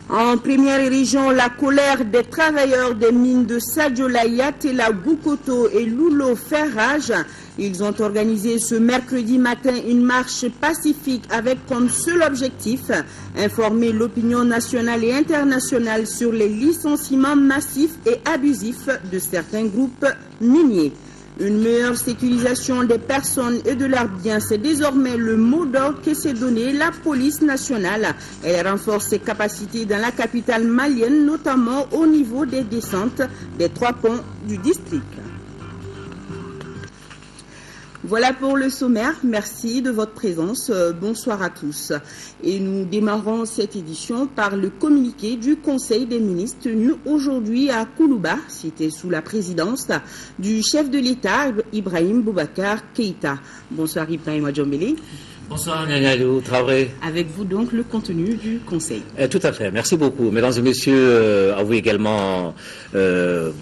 En première région, la colère des travailleurs des mines de Sadiola, Tela, Boukoto et Loulo fait rage. Ils ont organisé ce mercredi matin une marche pacifique avec comme seul objectif informer l'opinion nationale et internationale sur les licenciements massifs et abusifs de certains groupes miniers. Une meilleure sécurisation des personnes et de leurs biens, c'est désormais le mot d'ordre que s'est donné la police nationale. Elle renforce ses capacités dans la capitale malienne, notamment au niveau des descentes des 3 ponts du district. Voilà pour le sommaire. Merci de votre présence. Bonsoir à tous. Et nous démarrons cette édition par le communiqué du Conseil des ministres tenu aujourd'hui à Koulouba, cité sous la présidence du chef de l'État, Ibrahim Boubacar Keïta. Bonsoir Ibrahim Adjombele. Bonsoir Nianyalou Traoré. Avec vous donc le contenu du Conseil. Tout à fait, merci beaucoup. Mesdames et messieurs, à vous également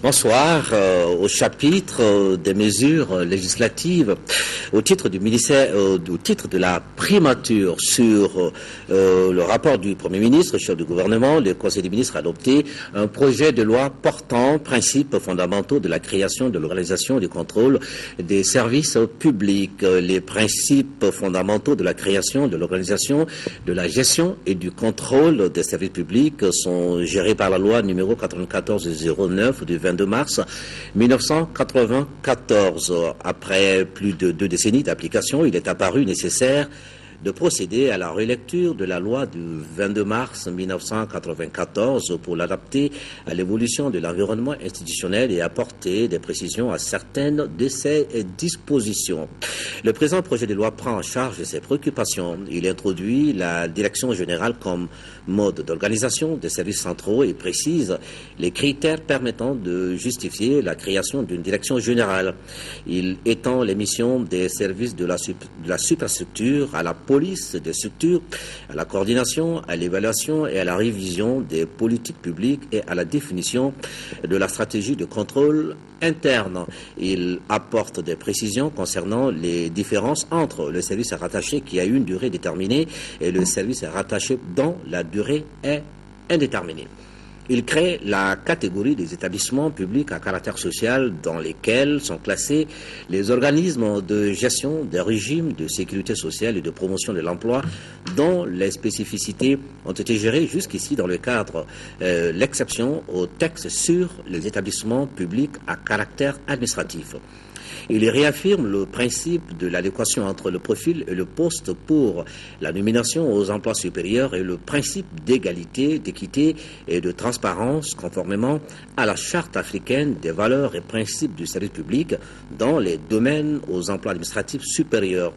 bonsoir. Au chapitre des mesures législatives, au titre du ministère, au titre de la primature sur le rapport du Premier ministre, chef du gouvernement, le Conseil des ministres a adopté un projet de loi portant principes fondamentaux de la création, de l'organisation et du contrôle des services publics. Les principes fondamentaux de la création, de l'organisation, de la gestion et du contrôle des services publics sont gérés par la loi numéro 94-09 du 22 mars 1994. Après plus de 2 décennies d'application, il est apparu nécessaire de procéder à la relecture de la loi du 22 mars 1994 pour l'adapter à l'évolution de l'environnement institutionnel et apporter des précisions à certaines de ses dispositions. Le présent projet de loi prend en charge ces préoccupations. Il introduit la direction générale comme mode d'organisation des services centraux et précise les critères permettant de justifier la création d'une direction générale. Il étend les missions des services de la superstructure à la police des structures, à la coordination, à l'évaluation et à la révision des politiques publiques et à la définition de la stratégie de contrôle interne. Il apporte des précisions concernant les différences entre le service rattaché qui a une durée déterminée et le service rattaché dont la durée est indéterminée. Il crée la catégorie des établissements publics à caractère social dans lesquels sont classés les organismes de gestion des régimes de sécurité sociale et de promotion de l'emploi dont les spécificités ont été gérées jusqu'ici dans le cadre l'exception au texte sur les établissements publics à caractère administratif. Il réaffirme le principe de l'adéquation entre le profil et le poste pour la nomination aux emplois supérieurs et le principe d'égalité, d'équité et de transparence conformément à la Charte africaine des valeurs et principes du service public dans les domaines aux emplois administratifs supérieurs.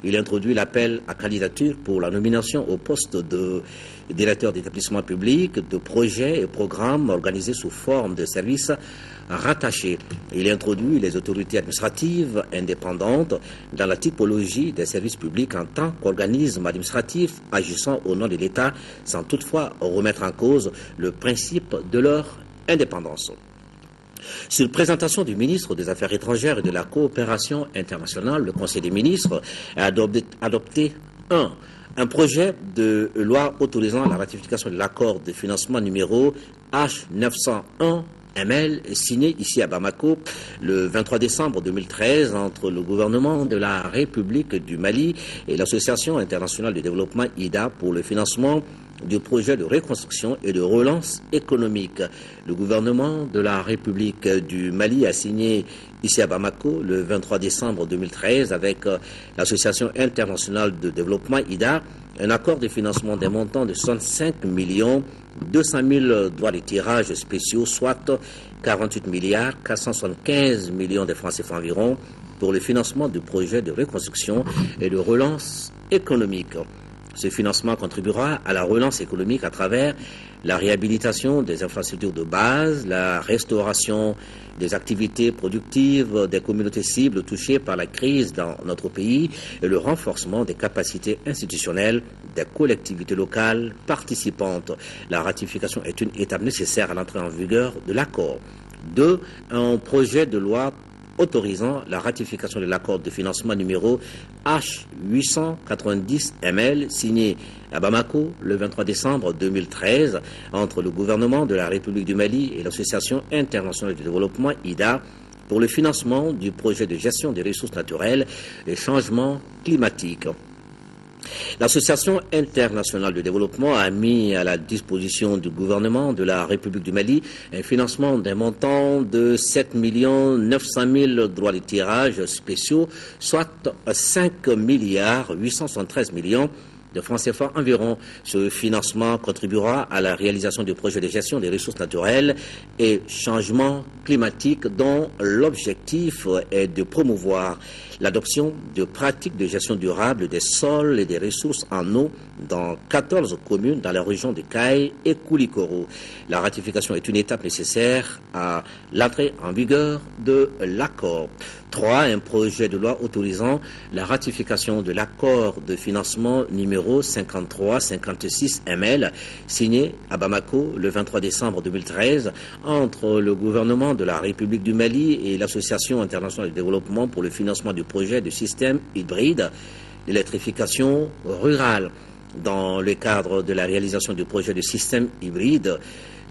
Il introduit l'appel à candidature pour la nomination au poste de directeur d'établissement public, de projets et programmes organisés sous forme de services rattachés. Il introduit les autorités administratives indépendantes dans la typologie des services publics en tant qu'organismes administratifs agissant au nom de l'État sans toutefois remettre en cause le principe de leur indépendance. Sur présentation du ministre des Affaires étrangères et de la coopération internationale, le Conseil des ministres a adopté un projet de loi autorisant la ratification de l'accord de financement numéro H901 ML signé ici à Bamako le 23 décembre 2013 entre le gouvernement de la République du Mali et l'Association internationale de développement IDA pour le financement du projet de reconstruction et de relance économique. Le gouvernement de la République du Mali a signé ici à Bamako le 23 décembre 2013 avec l'Association internationale de développement IDA un accord de financement des montants de 65 200 000 droits de tirage spéciaux, soit 48 milliards 475 millions de francs CFA environ, pour le financement du projet de reconstruction et de relance économique. Ce financement contribuera à la relance économique à travers la réhabilitation des infrastructures de base, la restauration des activités productives des communautés cibles touchées par la crise dans notre pays et le renforcement des capacités institutionnelles des collectivités locales participantes. La ratification est une étape nécessaire à l'entrée en vigueur de l'accord. 2. Un projet de loi autorisant la ratification de l'accord de financement numéro H890ML signé à Bamako le 23 décembre 2013 entre le gouvernement de la République du Mali et l'Association internationale de développement IDA pour le financement du projet de gestion des ressources naturelles et changement climatique. L'Association internationale de développement a mis à la disposition du gouvernement de la République du Mali un financement d'un montant de 7 900 000 droits de tirage spéciaux, soit 5 milliards 873 millions de francs CFA environ. Ce financement contribuera à la réalisation du projet de gestion des ressources naturelles et changement climatique dont l'objectif est de promouvoir l'adoption de pratiques de gestion durable des sols et des ressources en eau dans 14 communes dans la région de Kayes et Koulikoro. La ratification est une étape nécessaire à l'entrée en vigueur de l'accord. 3. Un projet de loi autorisant la ratification de l'accord de financement numéro 5356ML signé à Bamako le 23 décembre 2013 entre le gouvernement de la République du Mali et l'Association internationale de développement pour le financement du projet de système hybride d'électrification rurale. Dans le cadre de la réalisation du projet de système hybride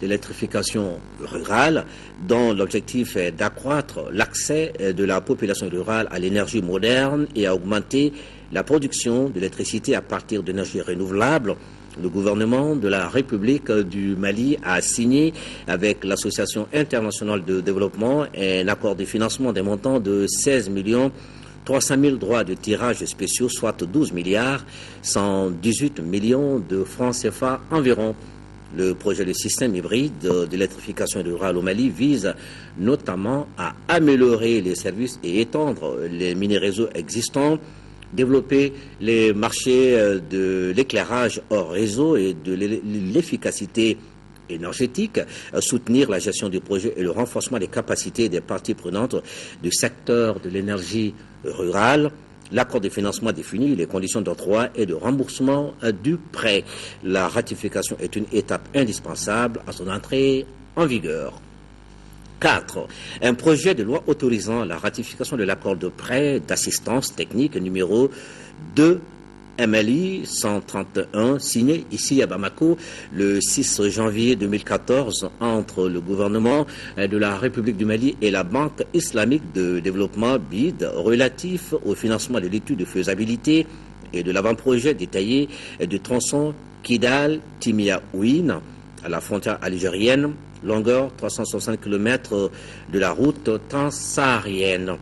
d'électrification rurale, dont l'objectif est d'accroître l'accès de la population rurale à l'énergie moderne et à augmenter la production d'électricité à partir d'énergies renouvelables, le gouvernement de la République du Mali a signé avec l'Association internationale de développement un accord de financement d'un montant de 16 300 000 droits de tirage spéciaux, soit 12 milliards 118 millions de francs CFA environ. Le projet de système hybride d'électrification rurale au Mali vise notamment à améliorer les services et étendre les mini-réseaux existants, développer les marchés de l'éclairage hors réseau et de l'efficacité énergétique, soutenir la gestion du projet et le renforcement des capacités des parties prenantes du secteur de l'énergie rurale. L'accord de financement définit les conditions d'octroi et de remboursement du prêt. La ratification est une étape indispensable à son entrée en vigueur. 4. Un projet de loi autorisant la ratification de l'accord de prêt d'assistance technique numéro 2 MLI 131 signé ici à Bamako le 6 janvier 2014 entre le gouvernement de la République du Mali et la Banque islamique de développement BID relatif au financement de l'étude de faisabilité et de l'avant-projet détaillé du tronçon Kidal-Timia-Ouine à la frontière algérienne, longueur 360 km de la route transsaharienne.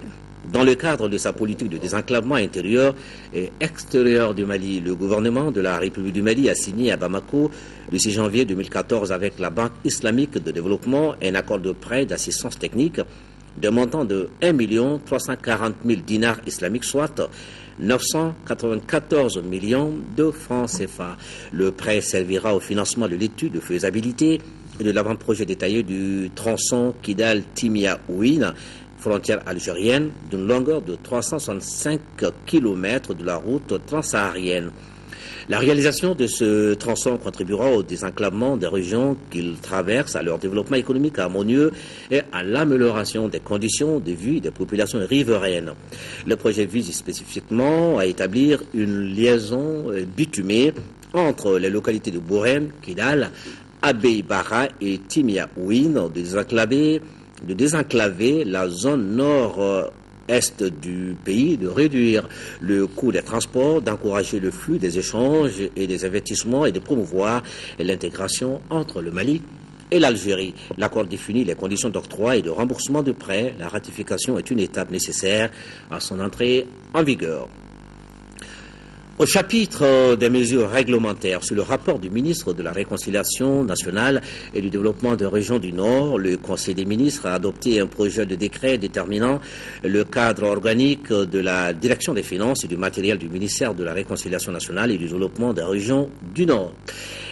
Dans le cadre de sa politique de désenclavement intérieur et extérieur du Mali, le gouvernement de la République du Mali a signé à Bamako le 6 janvier 2014 avec la Banque islamique de développement un accord de prêt d'assistance technique d'un montant de 1 340 000 dinars islamiques, soit 994 millions de francs CFA. Le prêt servira au financement de l'étude de faisabilité et de l'avant-projet détaillé du tronçon Kidal-Timia-Ouine, frontière algérienne, d'une longueur de 365 km de la route transsaharienne. La réalisation de ce tronçon contribuera au désenclavement des régions qu'il traverse, à leur développement économique harmonieux et à l'amélioration des conditions de vie des populations riveraines. Le projet vise spécifiquement à établir une liaison bitumée entre les localités de Bourem, Kidal, Abeybara et Timia-Ouine, de désenclaver la zone nord-est du pays, de réduire le coût des transports, d'encourager le flux des échanges et des investissements et de promouvoir l'intégration entre le Mali et l'Algérie. L'accord définit les conditions d'octroi et de remboursement de prêts. La ratification est une étape nécessaire à son entrée en vigueur. Au chapitre des mesures réglementaires, sur le rapport du ministre de la Réconciliation nationale et du développement des régions du Nord, le Conseil des ministres a adopté un projet de décret déterminant le cadre organique de la direction des finances et du matériel du ministère de la Réconciliation nationale et du développement des régions du Nord.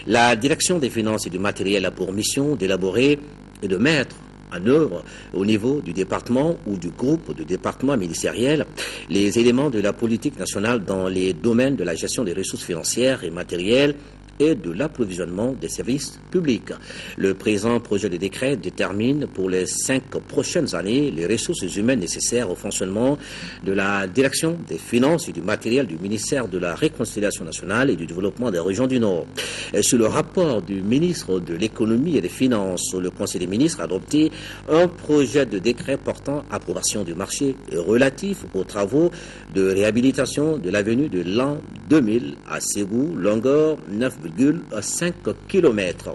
La direction des finances et du matériel a pour mission d'élaborer et de mettre en œuvre au niveau du département ou du groupe de départements ministériels les éléments de la politique nationale dans les domaines de la gestion des ressources financières et matérielles et de l'approvisionnement des services publics. Le présent projet de décret détermine pour les 5 prochaines années les ressources humaines nécessaires au fonctionnement de la direction des finances et du matériel du ministère de la Réconciliation nationale et du développement des régions du Nord. Et sur le rapport du ministre de l'économie et des finances, le Conseil des ministres a adopté un projet de décret portant approbation du marché relatif aux travaux de réhabilitation de l'avenue de l'an 2000 à Ségou, longueur 9,5 km.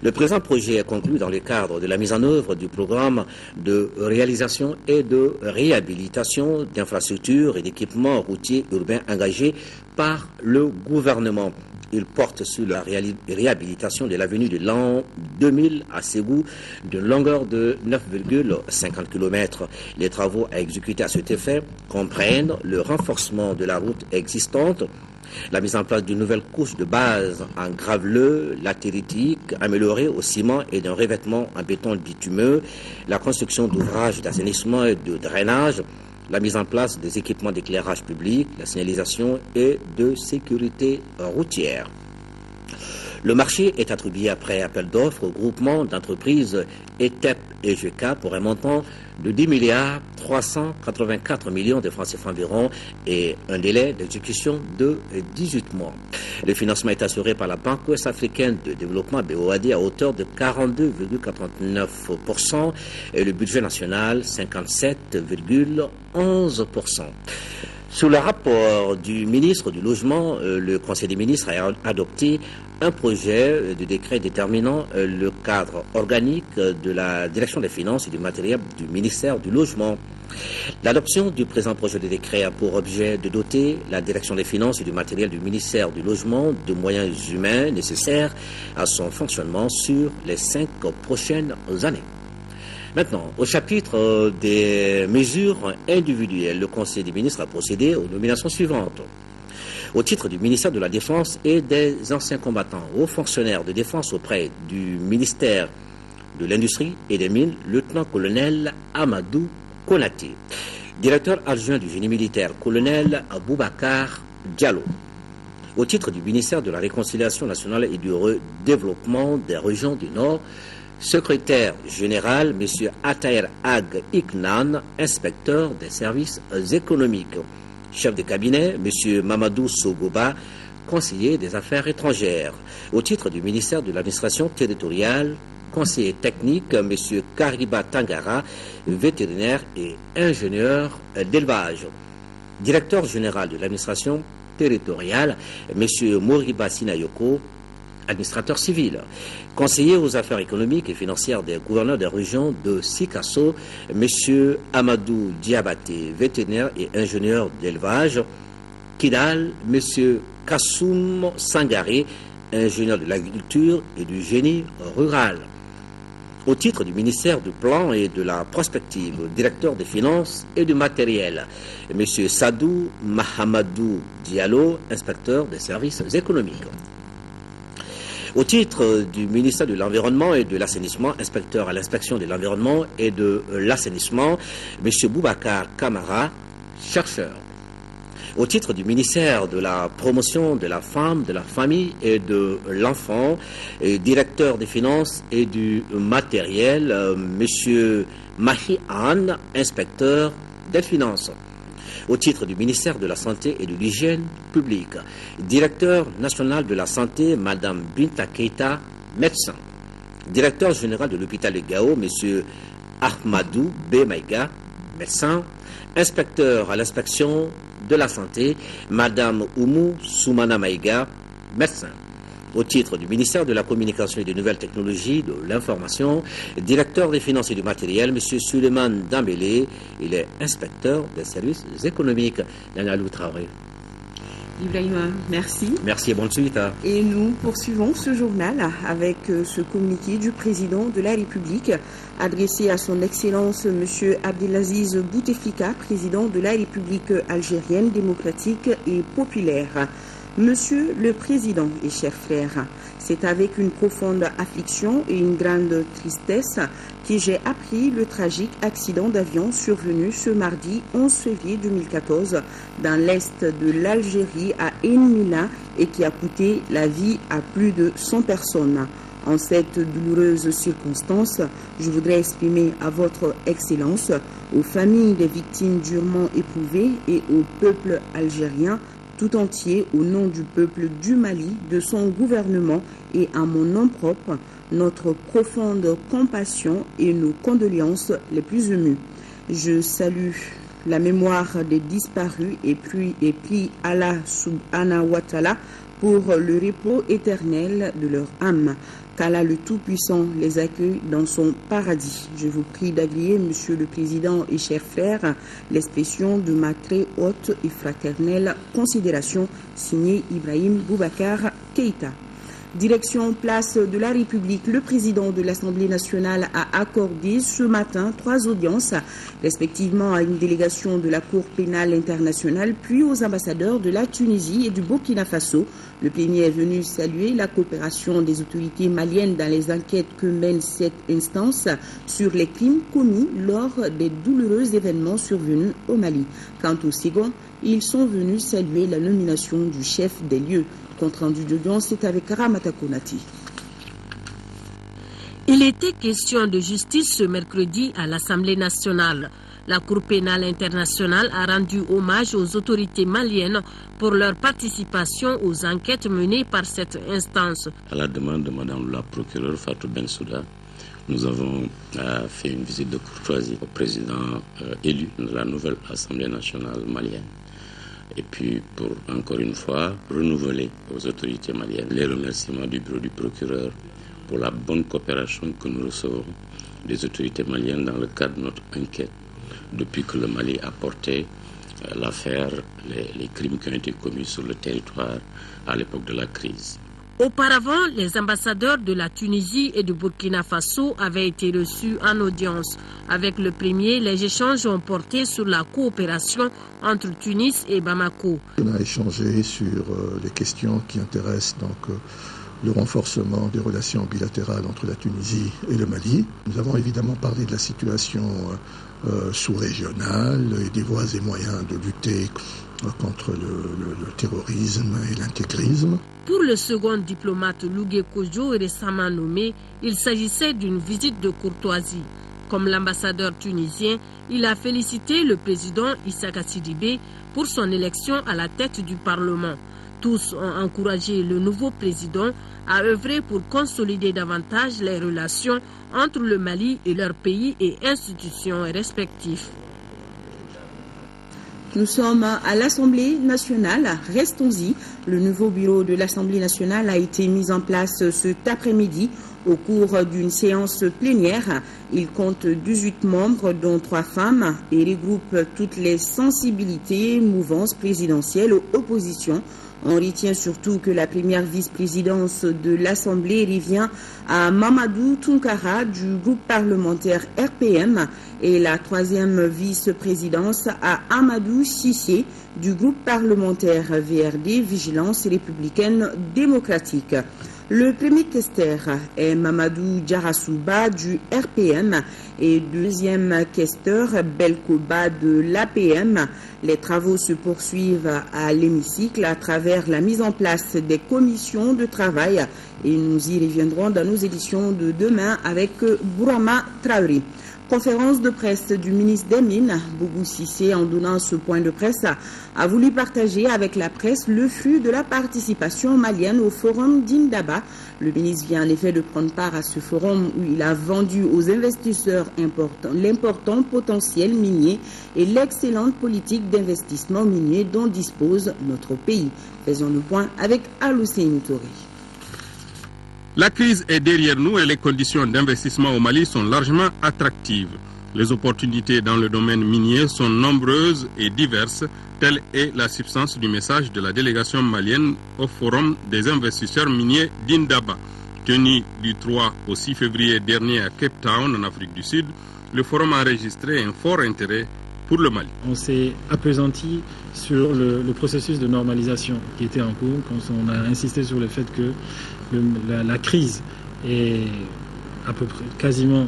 Le présent projet est conclu dans le cadre de la mise en œuvre du programme de réalisation et de réhabilitation d'infrastructures et d'équipements routiers urbains engagés par le gouvernement. Il porte sur la réhabilitation de l'avenue de l'an 2000 à Ségou d'une longueur de 9,50 km. Les travaux à exécuter à cet effet comprennent le renforcement de la route existante, la mise en place d'une nouvelle couche de base en graveleux latéritique améliorée au ciment et d'un revêtement en béton bitumeux, la construction d'ouvrages d'assainissement et de drainage, la mise en place des équipements d'éclairage public, la signalisation et de sécurité routière. Le marché est attribué après appel d'offres au groupement d'entreprises ETEP et GK pour un montant de 10,384 milliards de francs CFA environ et un délai d'exécution de 18 mois. Le financement est assuré par la Banque ouest africaine de développement BOAD à hauteur de 42,49% et le budget national 57,11%. Sous le rapport du ministre du Logement, le Conseil des ministres a adopté un projet de décret déterminant le cadre organique de la direction des finances et du matériel du ministère du Logement. L'adoption du présent projet de décret a pour objet de doter la direction des finances et du matériel du ministère du Logement de moyens humains nécessaires à son fonctionnement sur les 5 prochaines années. Maintenant, au chapitre des mesures individuelles, le Conseil des ministres a procédé aux nominations suivantes. Au titre du ministère de la Défense et des anciens combattants, hauts fonctionnaires de défense auprès du ministère de l'Industrie et des Mines, lieutenant-colonel Amadou Konaté. Directeur adjoint du génie militaire, colonel Boubacar Diallo. Au titre du ministère de la Réconciliation nationale et du développement des régions du Nord, secrétaire général, M. Ataer Ag Iknan, inspecteur des services économiques. Chef de cabinet, M. Mamadou Sogoba, conseiller des affaires étrangères. Au titre du ministère de l'administration territoriale, conseiller technique, M. Kariba Tangara, vétérinaire et ingénieur d'élevage. Directeur général de l'administration territoriale, M. Moriba Sinayoko, administrateur civil. Conseiller aux affaires économiques et financières des gouverneurs des régions de Sikasso, M. Amadou Diabaté, vétérinaire et ingénieur d'élevage. Kidal, M. Kassoum Sangaré, ingénieur de l'agriculture et du génie rural. Au titre du ministère du Plan et de la Prospective, directeur des finances et du matériel, M. Sadou Mahamadou Diallo, inspecteur des services économiques. Au titre du ministère de l'Environnement et de l'Assainissement, inspecteur à l'inspection de l'environnement et de l'assainissement, M. Boubacar Kamara, chercheur. Au titre du ministère de la Promotion de la Femme, de la Famille et de l'Enfant, directeur des finances et du matériel, M. Mahi Anne, inspecteur des finances. Au titre du ministère de la Santé et de l'Hygiène publique, directeur national de la santé, Mme Binta Keita, médecin. Directeur général de l'hôpital de Gao, M. Ahmadou B. Maïga, médecin. Inspecteur à l'inspection de la santé, Mme Oumou Soumana Maïga, médecin. Au titre du ministère de la Communication et des Nouvelles Technologies, de l'Information, directeur des finances et du matériel, M. Suleiman Dambélé, il est inspecteur des services économiques. Nanalou Traoré. Ibrahima, merci. Merci et bonne suite. Et nous poursuivons ce journal avec ce communiqué du président de la République adressé à son Excellence M. Abdelaziz Bouteflika, président de la République algérienne démocratique et populaire. Monsieur le Président et chers frères, c'est avec une profonde affliction et une grande tristesse que j'ai appris le tragique accident d'avion survenu ce mardi 11 février 2014 dans l'est de l'Algérie à Ennmina et qui a coûté la vie à plus de 100 personnes. En cette douloureuse circonstance, je voudrais exprimer à votre Excellence, aux familles des victimes durement éprouvées et au peuple algérien tout entier, au nom du peuple du Mali, de son gouvernement et à mon nom propre, notre profonde compassion et nos condoléances les plus émues. Je salue la mémoire des disparus et prie Allah subhanahu wa ta'ala pour le repos éternel de leur âme. Qu'Allah le Tout-Puissant les accueille dans son paradis. Je vous prie d'agréer, Monsieur le Président et chers frères, l'expression de ma très haute et fraternelle considération, signée Ibrahim Boubacar Keïta. Direction place de la République, le président de l'Assemblée nationale a accordé ce matin 3 audiences, respectivement à une délégation de la Cour pénale internationale, puis aux ambassadeurs de la Tunisie et du Burkina Faso. Le premier est venu saluer la coopération des autorités maliennes dans les enquêtes que mène cette instance sur les crimes commis lors des douloureux événements survenus au Mali. Quant au second, ils sont venus saluer la nomination du chef des lieux. Compte rendu d'audience, c'est avec Ramata Konati. Il était question de justice ce mercredi à l'Assemblée nationale. La Cour pénale internationale a rendu hommage aux autorités maliennes pour leur participation aux enquêtes menées par cette instance. À la demande de Mme la procureure Fatou Bensouda, nous avons fait une visite de courtoisie au président élu de la nouvelle Assemblée nationale malienne. Et puis, pour encore une fois, renouveler aux autorités maliennes les remerciements du bureau du procureur pour la bonne coopération que nous recevons des autorités maliennes dans le cadre de notre enquête depuis que le Mali a porté l'affaire, les crimes qui ont été commis sur le territoire à l'époque de la crise. Auparavant, les ambassadeurs de la Tunisie et du Burkina Faso avaient été reçus en audience. Avec le premier, les échanges ont porté sur la coopération entre Tunis et Bamako. On a échangé sur les questions qui intéressent le renforcement des relations bilatérales entre la Tunisie et le Mali. Nous avons évidemment parlé de la situation sous-régionale et des voies et moyens de lutter contre le terrorisme et l'intégrisme. Pour le second diplomate Lougué Kodjo, récemment nommé, il s'agissait d'une visite de courtoisie. Comme l'ambassadeur tunisien, il a félicité le président Issaka Sidibé pour son élection à la tête du Parlement. Tous ont encouragé le nouveau président à œuvrer pour consolider davantage les relations entre le Mali et leurs pays et institutions respectifs. Nous sommes à l'Assemblée nationale. Restons-y. Le nouveau bureau de l'Assemblée nationale a été mis en place cet après-midi au cours d'une séance plénière. Il compte 18 membres, dont 3 femmes, et regroupe toutes les sensibilités, mouvances présidentielles ou oppositions. On retient surtout que la première vice-présidence de l'Assemblée revient à Mamadou Tounkara du groupe parlementaire RPM et la troisième vice-présidence à Amadou Sissé du groupe parlementaire VRD, Vigilance républicaine démocratique. Le premier questeur est Mamadou Djarassouba du RPM et deuxième questeur Belkoba de l'APM. Les travaux se poursuivent à l'hémicycle à travers la mise en place des commissions de travail et nous y reviendrons dans nos éditions de demain avec Bourama Traoré. Conférence de presse du ministre des Mines, Boubou Sissé, en donnant ce point de presse, a voulu partager avec la presse le flux de la participation malienne au forum d'Indaba. Le ministre vient en effet de prendre part à ce forum où il a vendu aux investisseurs l'important potentiel minier et l'excellente politique d'investissement minier dont dispose notre pays. Faisons le point avec Aloussé Touré. La crise est derrière nous et les conditions d'investissement au Mali sont largement attractives. Les opportunités dans le domaine minier sont nombreuses et diverses. Telle est la substance du message de la délégation malienne au Forum des investisseurs miniers d'Indaba. Tenu du 3 au 6 février dernier à Cape Town, en Afrique du Sud, le forum a enregistré un fort intérêt pour le Mali. On s'est appesanti sur le processus de normalisation qui était en cours, quand on a insisté sur le fait que la crise est à peu près quasiment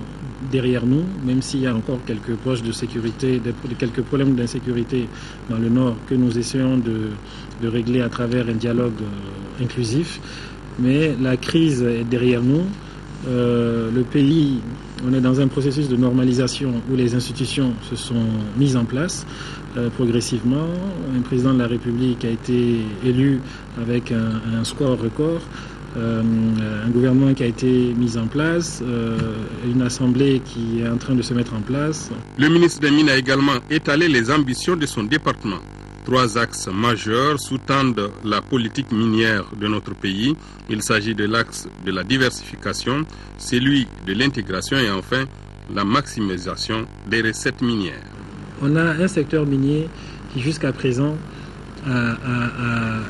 derrière nous, même s'il y a encore quelques poches de sécurité, quelques problèmes d'insécurité dans le nord que nous essayons de régler à travers un dialogue inclusif. Mais la crise est derrière nous. Le pays, on est dans un processus de normalisation où les institutions se sont mises en place progressivement. Un président de la République a été élu avec un score record. Un gouvernement qui a été mis en place, une assemblée qui est en train de se mettre en place. Le ministre des Mines a également étalé les ambitions de son département. 3 axes majeurs sous-tendent la politique minière de notre pays. Il s'agit de l'axe de la diversification, celui de l'intégration et enfin la maximisation des recettes minières. On a un secteur minier qui jusqu'à présent a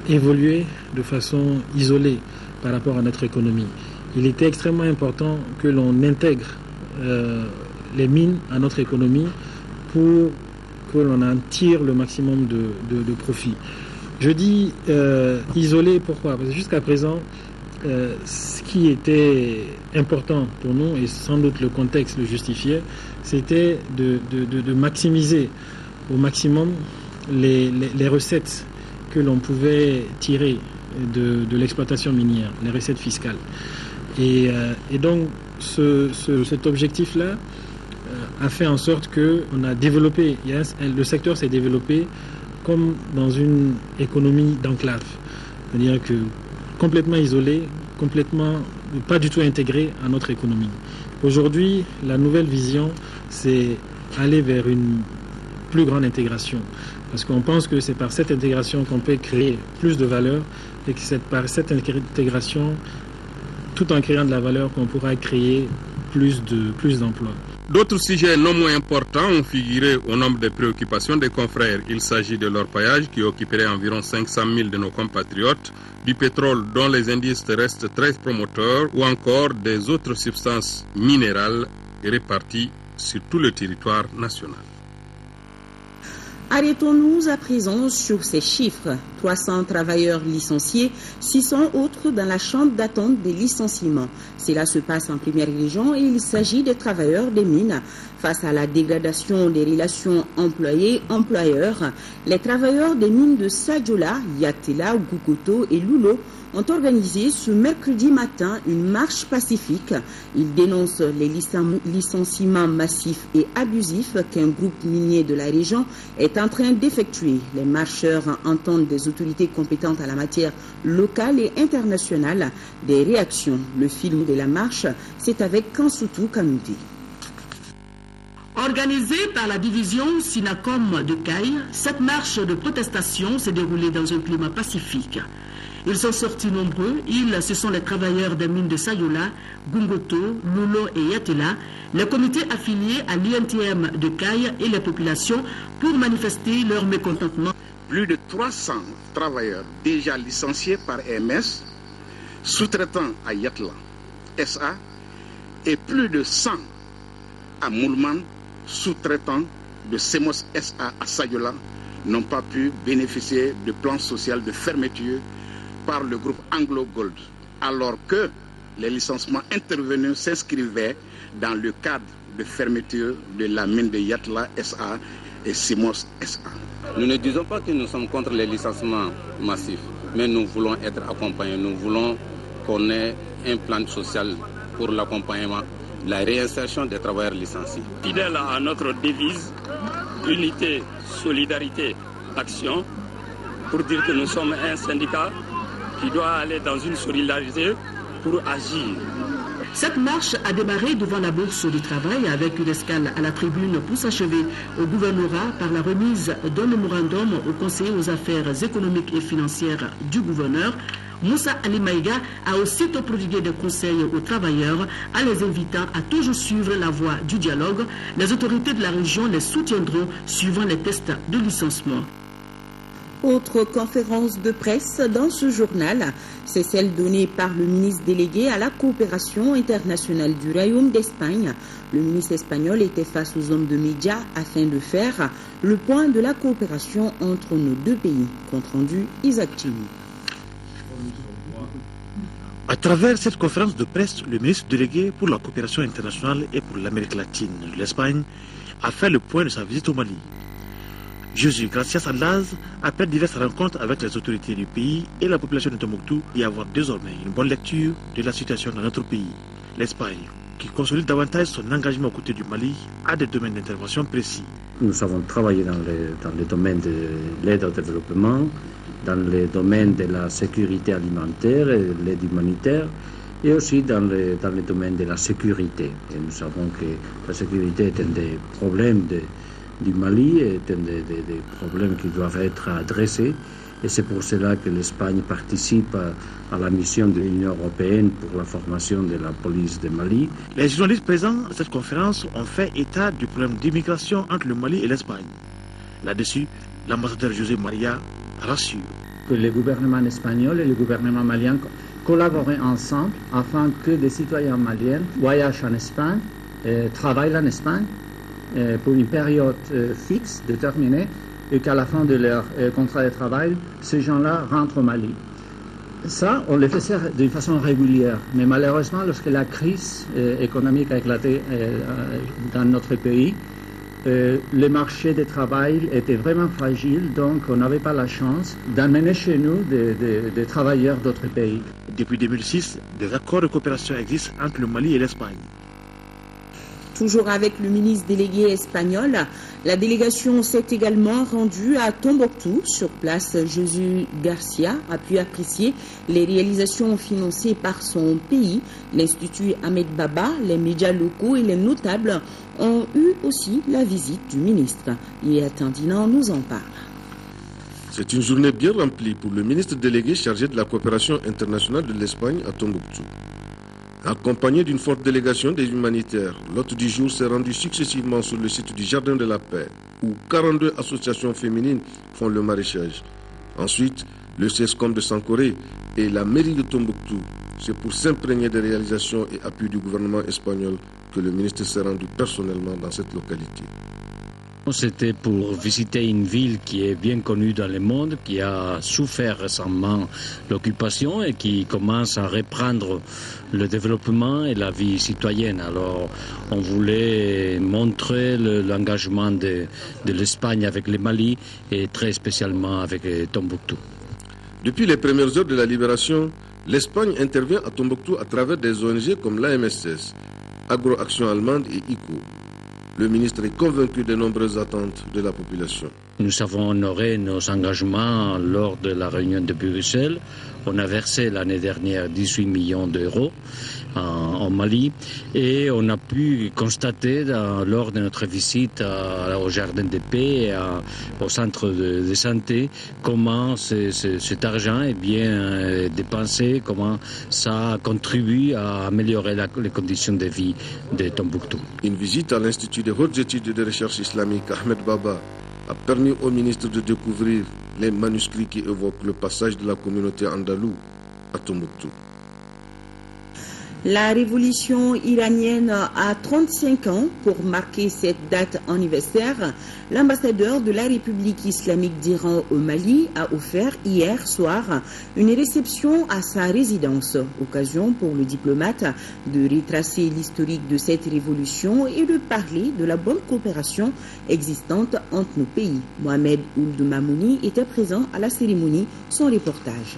évolué de façon isolée par rapport à notre économie. Il était extrêmement important que l'on intègre les mines à notre économie pour que l'on en tire le maximum de profit. Je dis isolé, pourquoi? Parce que jusqu'à présent, ce qui était important pour nous, et sans doute le contexte le justifiait, c'était de maximiser au maximum les recettes que l'on pouvait tirer de l'exploitation minière, les recettes fiscales. Et donc cet objectif-là a fait en sorte qu'on a développé, le secteur s'est développé comme dans une économie d'enclave. C'est-à-dire que complètement isolé, complètement pas du tout intégré à notre économie. Aujourd'hui, la nouvelle vision, c'est aller vers une plus grande intégration. Parce qu'on pense que c'est par cette intégration qu'on peut créer plus de valeur et que c'est par cette intégration, tout en créant de la valeur, qu'on pourra créer plus d'emplois. D'autres sujets non moins importants ont figuré au nombre des préoccupations des confrères. Il s'agit de l'orpaillage qui occuperait environ 500 000 de nos compatriotes, du pétrole dont les indices restent très promoteurs ou encore des autres substances minérales réparties sur tout le territoire national. Arrêtons-nous à présent sur ces chiffres. 300 travailleurs licenciés, 600 autres dans la chambre d'attente des licenciements. Cela se passe en première région et il s'agit des travailleurs des mines. Face à la dégradation des relations employés-employeurs, les travailleurs des mines de Sadiola, Yatela, Goukoto et Loulo ont organisé ce mercredi matin une marche pacifique. Ils dénoncent les licenciements massifs et abusifs qu'un groupe minier de la région est en train d'effectuer. Les marcheurs entendent des autorités compétentes à la matière locale et internationale des réactions. Le film de la marche, c'est avec Kansoutou Kanouté. Organisée par la division Sinacom de Caille, cette marche de protestation s'est déroulée dans un climat pacifique. Ils sont sortis nombreux. Ce sont les travailleurs des mines de Sayola, Gungoto, Lulo et Yatela, les comités affiliés à l'INTM de Caille et les populations pour manifester leur mécontentement. Plus de 300 travailleurs déjà licenciés par MS, sous-traitants à Yatela SA, et plus de 100 à Moulman, sous-traitants de Semos SA à Sayola, n'ont pas pu bénéficier de plans social de fermeture par le groupe Anglo Gold, alors que les licenciements intervenus s'inscrivaient dans le cadre de fermeture de la mine de Yatela SA et Simos SA. Nous ne disons pas que nous sommes contre les licenciements massifs, mais nous voulons être accompagnés, nous voulons qu'on ait un plan social pour l'accompagnement, la réinsertion des travailleurs licenciés. Fidèle à notre devise, unité, solidarité, action, pour dire que nous sommes un syndicat qui doit aller dans une solidarité pour agir. Cette marche a démarré devant la Bourse du Travail avec une escale à la tribune pour s'achever au gouvernorat par la remise d'un mémorandum au conseiller aux affaires économiques et financières du gouverneur. Moussa Ali Maïga a aussitôt prodigué des conseils aux travailleurs en les invitant à toujours suivre la voie du dialogue. Les autorités de la région les soutiendront suivant les tests de licenciement. Autre conférence de presse dans ce journal, c'est celle donnée par le ministre délégué à la coopération internationale du Royaume d'Espagne. Le ministre espagnol était face aux hommes de médias afin de faire le point de la coopération entre nos deux pays. Compte rendu, Isaac Chini. À travers cette conférence de presse, le ministre délégué pour la coopération internationale et pour l'Amérique latine de l'Espagne a fait le point de sa visite au Mali. Jesús García Saldaz, après diverses rencontres avec les autorités du pays et la population de Tombouctou, y avoir désormais une bonne lecture de la situation dans notre pays. L'Espagne, qui consolide davantage son engagement aux côtés du Mali, a des domaines d'intervention précis. Nous avons travaillé dans les domaines de l'aide au développement, dans les domaines de la sécurité alimentaire et l'aide humanitaire, et aussi dans les domaines de la sécurité. Et nous savons que la sécurité est un des problèmes du Mali, est un des problèmes qui doivent être adressés. Et c'est pour cela que l'Espagne participe à la mission de l'Union européenne pour la formation de la police de Mali. Les journalistes présents à cette conférence ont fait état du problème d'immigration entre le Mali et l'Espagne. Là-dessus, l'ambassadeur José Maria rassure. Que le gouvernement espagnol et le gouvernement malien collaborent ensemble afin que des citoyens maliens voyagent en Espagne, travaillent en Espagne pour une période fixe, déterminée, et qu'à la fin de leur contrat de travail, ces gens-là rentrent au Mali. Ça, on le fait d'une façon régulière. Mais malheureusement, lorsque la crise économique a éclaté dans notre pays, le marché du travail était vraiment fragile, donc on n'avait pas la chance d'amener chez nous des travailleurs d'autres pays. Depuis 2006, des accords de coopération existent entre le Mali et l'Espagne. Toujours avec le ministre délégué espagnol, la délégation s'est également rendue à Tombouctou. Sur place, Jesús García a pu apprécier les réalisations financées par son pays. L'Institut Ahmed Baba, les médias locaux et les notables ont eu aussi la visite du ministre. Yatan Dinan nous en parle. C'est une journée bien remplie pour le ministre délégué chargé de la coopération internationale de l'Espagne à Tombouctou. Accompagné d'une forte délégation des humanitaires, l'hôte du jour s'est rendu successivement sur le site du Jardin de la Paix, où 42 associations féminines font le maraîchage. Ensuite, le CESCOM de Sankoré et la mairie de Tombouctou. C'est pour s'imprégner des réalisations et appuis du gouvernement espagnol que le ministre s'est rendu personnellement dans cette localité. C'était pour visiter une ville qui est bien connue dans le monde, qui a souffert récemment l'occupation et qui commence à reprendre le développement et la vie citoyenne. Alors, on voulait montrer l'engagement de l'Espagne avec le Mali et très spécialement avec Tombouctou. Depuis les premières heures de la libération, l'Espagne intervient à Tombouctou à travers des ONG comme l'AMSS, Agroaction Allemande et ICO. Le ministre est convaincu des nombreuses attentes de la population. Nous avons honoré nos engagements lors de la réunion de Bruxelles. On a versé l'année dernière 18 millions d'euros en Mali et on a pu constater lors de notre visite au Jardin de Paix et au centre de santé comment cet argent est bien dépensé, comment ça contribue à améliorer les conditions de vie de Tombouctou. Une visite à l'Institut des hautes études et de recherche islamique Ahmed Baba a permis au ministre de découvrir les manuscrits qui évoquent le passage de la communauté andalouse à Tombouctou. La révolution iranienne a 35 ans. Pour marquer cette date anniversaire, l'ambassadeur de la République islamique d'Iran au Mali a offert hier soir une réception à sa résidence. Occasion pour le diplomate de retracer l'historique de cette révolution et de parler de la bonne coopération existante entre nos pays. Mohamed Ould Mamouni était présent à la cérémonie. Son reportage.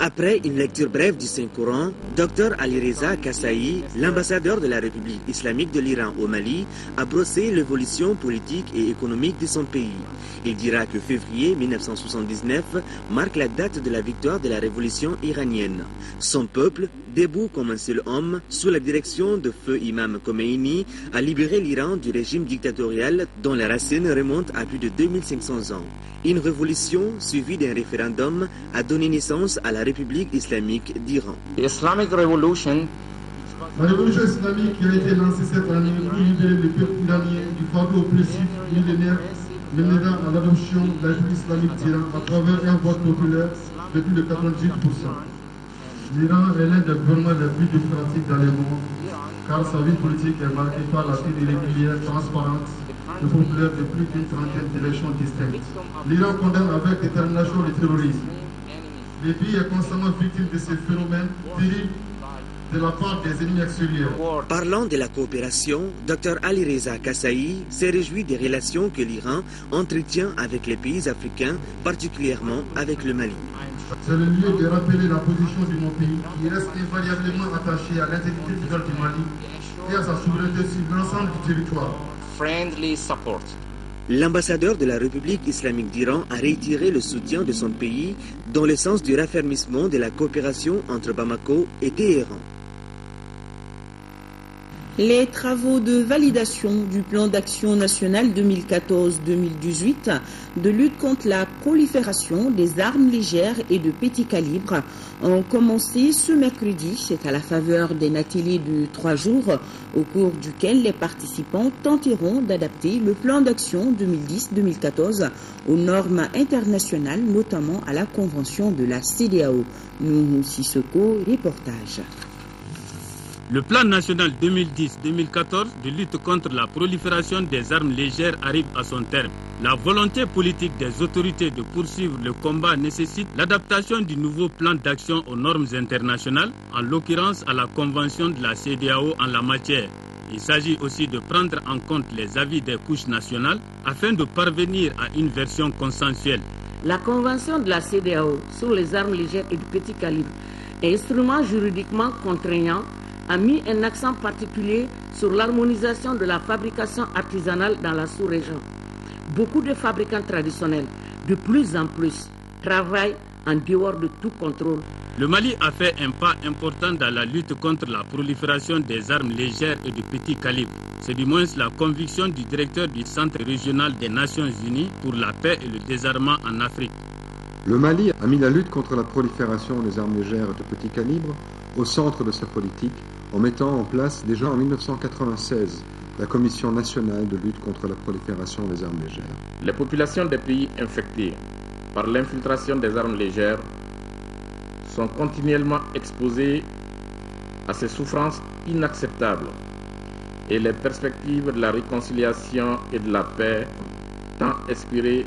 Après une lecture brève du Saint-Coran, Dr Ali Reza Kassaï, l'ambassadeur de la République islamique de l'Iran au Mali, a brossé l'évolution politique et économique de son pays. Il dira que février 1979 marque la date de la victoire de la révolution iranienne. Son peuple, debout comme un seul homme, sous la direction de feu Imam Khomeini, a libéré l'Iran du régime dictatorial dont la racine remonte à plus de 2500 ans. Une révolution suivie d'un référendum a donné naissance à la République islamique d'Iran. La révolution islamique qui a été lancée cette année pour libérer le peuple iranien du fardeau échappé aux principes millénaires menant à l'adoption de la République islamique d'Iran à travers un vote populaire de plus de 98%. L'Iran est l'un des gouvernements les plus démocratiques dans le monde, car sa vie politique est marquée par la tenue régulière, transparente et populaire de plus d'une trentaine d'élections distinctes. L'Iran condamne avec détermination le terrorisme. Le pays est constamment victime de ces phénomènes terribles de la part des ennemis extérieurs. Parlant de la coopération, Dr Alireza Kassaï s'est réjoui des relations que l'Iran entretient avec les pays africains, particulièrement avec le Mali. C'est le lieu de rappeler la position de mon pays qui reste invariablement attaché à l'intégrité territoriale du Mali et à sa souveraineté sur l'ensemble du territoire. L'ambassadeur de la République islamique d'Iran a réitéré le soutien de son pays dans le sens du raffermissement de la coopération entre Bamako et Téhéran. Les travaux de validation du plan d'action national 2014-2018 de lutte contre la prolifération des armes légères et de petit calibre ont commencé ce mercredi. C'est à la faveur d'un atelier de 3 jours au cours duquel les participants tenteront d'adapter le plan d'action 2010-2014 aux normes internationales, notamment à la convention de la CEDEAO. Nous, Sissoko, reportage. Le plan national 2010-2014 de lutte contre la prolifération des armes légères arrive à son terme. La volonté politique des autorités de poursuivre le combat nécessite l'adaptation du nouveau plan d'action aux normes internationales, en l'occurrence à la convention de la CEDEAO en la matière. Il s'agit aussi de prendre en compte les avis des couches nationales afin de parvenir à une version consensuelle. La convention de la CEDEAO sur les armes légères et de petit calibre, instrument juridiquement contraignant, a mis un accent particulier sur l'harmonisation de la fabrication artisanale dans la sous-région. Beaucoup de fabricants traditionnels, de plus en plus, travaillent en dehors de tout contrôle. Le Mali a fait un pas important dans la lutte contre la prolifération des armes légères et de petit calibre. C'est du moins la conviction du directeur du Centre régional des Nations Unies pour la paix et le désarmement en Afrique. Le Mali a mis la lutte contre la prolifération des armes légères et de petit calibre au centre de sa politique, en mettant en place déjà en 1996 la Commission nationale de lutte contre la prolifération des armes légères. Les populations des pays infectés par l'infiltration des armes légères sont continuellement exposées à ces souffrances inacceptables et les perspectives de la réconciliation et de la paix tant espérées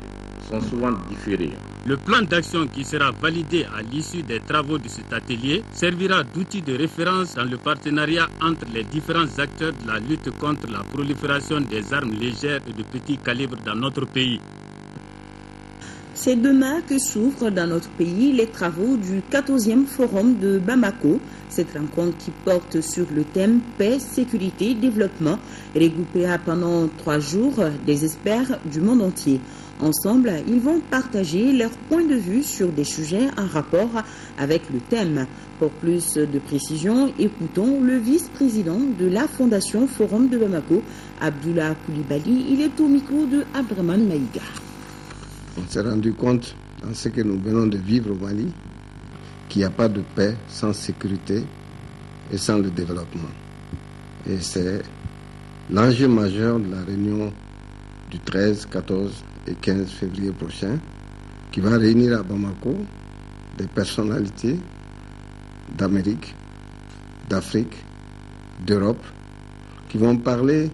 sont souvent différées. Le plan d'action qui sera validé à l'issue des travaux de cet atelier servira d'outil de référence dans le partenariat entre les différents acteurs de la lutte contre la prolifération des armes légères et de petit calibre dans notre pays. C'est demain que s'ouvrent dans notre pays les travaux du 14e forum de Bamako. Cette rencontre qui porte sur le thème paix, sécurité, développement regroupera pendant 3 jours des experts du monde entier. Ensemble, ils vont partager leur point de vue sur des sujets en rapport avec le thème. Pour plus de précision, écoutons le vice-président de la Fondation Forum de Bamako, Abdullah Koulibaly. Il est au micro de Abdraman Maïga. On s'est rendu compte, dans ce que nous venons de vivre au Mali, qu'il n'y a pas de paix sans sécurité et sans le développement. Et c'est l'enjeu majeur de la réunion du 13, 14 et 15 février prochain, qui va réunir à Bamako des personnalités d'Amérique, d'Afrique, d'Europe, qui vont parler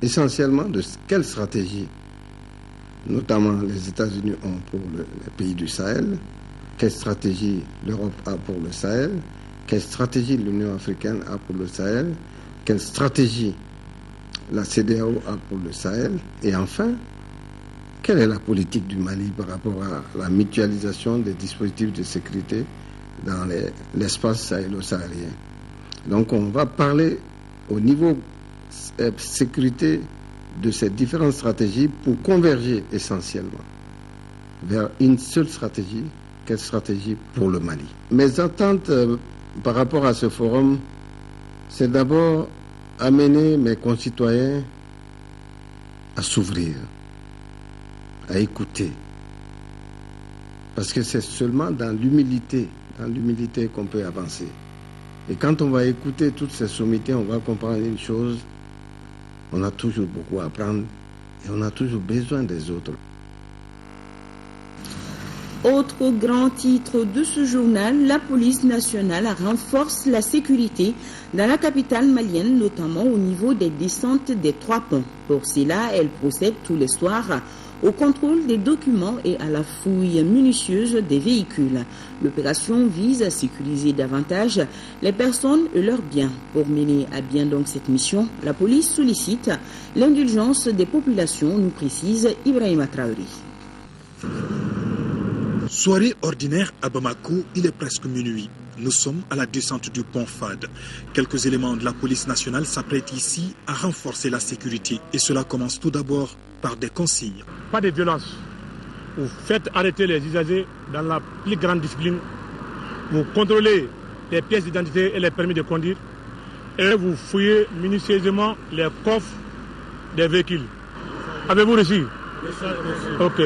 essentiellement de quelle stratégie, notamment les États-Unis ont pour les pays du Sahel, quelle stratégie l'Europe a pour le Sahel, quelle stratégie l'Union africaine a pour le Sahel, quelle stratégie la CEDEAO a pour le Sahel, et enfin, quelle est la politique du Mali par rapport à la mutualisation des dispositifs de sécurité dans l'espace sahélo-saharien. Donc on va parler au niveau sécurité de ces différentes stratégies pour converger essentiellement vers une seule stratégie, quelle stratégie pour le Mali. Mes attentes par rapport à ce forum, c'est d'abord amener mes concitoyens à s'ouvrir, à écouter. Parce que c'est seulement dans l'humilité qu'on peut avancer. Et quand on va écouter toutes ces sommités, on va comprendre une chose, on a toujours beaucoup à apprendre Et on a toujours besoin des autres. Autre grand titre de ce journal, la police nationale renforce la sécurité dans la capitale malienne, notamment au niveau des descentes des 3 ponts. Pour cela, elle procède tous les soirs au contrôle des documents et à la fouille minutieuse des véhicules. L'opération vise à sécuriser davantage les personnes et leurs biens. Pour mener à bien donc cette mission, la police sollicite l'indulgence des populations, nous précise Ibrahima Traoré. Soirée ordinaire à Bamako, il est presque minuit. Nous sommes à la descente du pont Fad. Quelques éléments de la police nationale s'apprêtent ici à renforcer la sécurité. Et cela commence tout d'abord par des consignes. Pas de violence. Vous faites arrêter les usagers dans la plus grande discipline. Vous contrôlez les pièces d'identité et les permis de conduire. Et vous fouillez minutieusement les coffres des véhicules. Avez-vous reçu? Ok.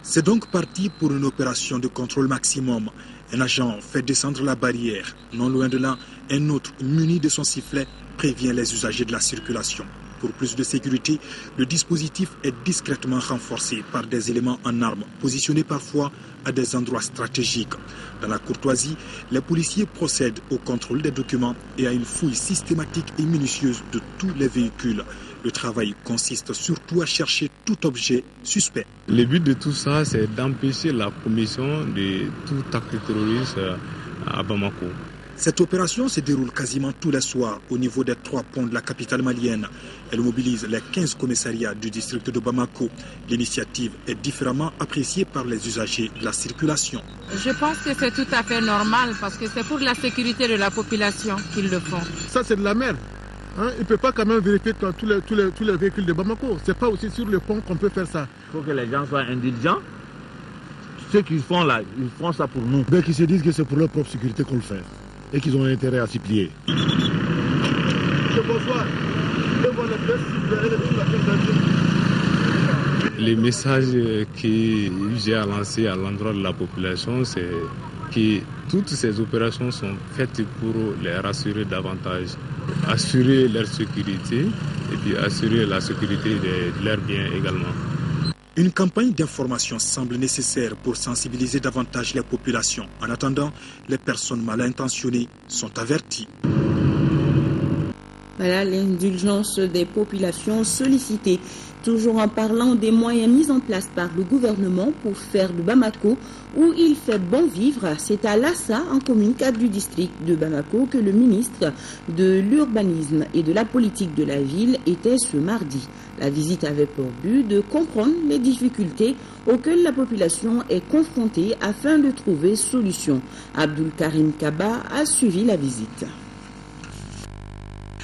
C'est donc parti pour une opération de contrôle maximum. Un agent fait descendre la barrière. Non loin de là, un autre, muni de son sifflet, prévient les usagers de la circulation. Pour plus de sécurité, le dispositif est discrètement renforcé par des éléments en armes, positionnés parfois à des endroits stratégiques. Dans la courtoisie, les policiers procèdent au contrôle des documents et à une fouille systématique et minutieuse de tous les véhicules. Le travail consiste surtout à chercher tout objet suspect. Le but de tout ça, c'est d'empêcher la commission de tout acte terroriste à Bamako. Cette opération se déroule quasiment tous les soirs au niveau des 3 ponts de la capitale malienne. Elle mobilise les 15 commissariats du district de Bamako. L'initiative est différemment appréciée par les usagers de la circulation. Je pense que c'est tout à fait normal parce que c'est pour la sécurité de la population qu'ils le font. Ça, c'est de la merde. Il ne peut pas quand même vérifier tous les véhicules de Bamako. Ce n'est pas aussi sur le pont qu'on peut faire ça. Il faut que les gens soient indulgents. Ce qu'ils font là, ils font ça pour nous. Ben, qu'ils se disent que c'est pour leur propre sécurité qu'on le fait. Et qu'ils ont intérêt à s'y plier. Les messages que j'ai à lancer à l'endroit de la population, c'est que toutes ces opérations sont faites pour les rassurer davantage, assurer leur sécurité et puis assurer la sécurité de leurs biens également. Une campagne d'information semble nécessaire pour sensibiliser davantage les populations. En attendant, les personnes mal intentionnées sont averties. Voilà l'indulgence des populations sollicitées. Toujours en parlant des moyens mis en place par le gouvernement pour faire de Bamako où il fait bon vivre, c'est à Lassa, en commune 4 du district de Bamako, que le ministre de l'Urbanisme et de la Politique de la ville était ce mardi. La visite avait pour but de comprendre les difficultés auxquelles la population est confrontée afin de trouver solution. Abdul Karim Kaba a suivi la visite.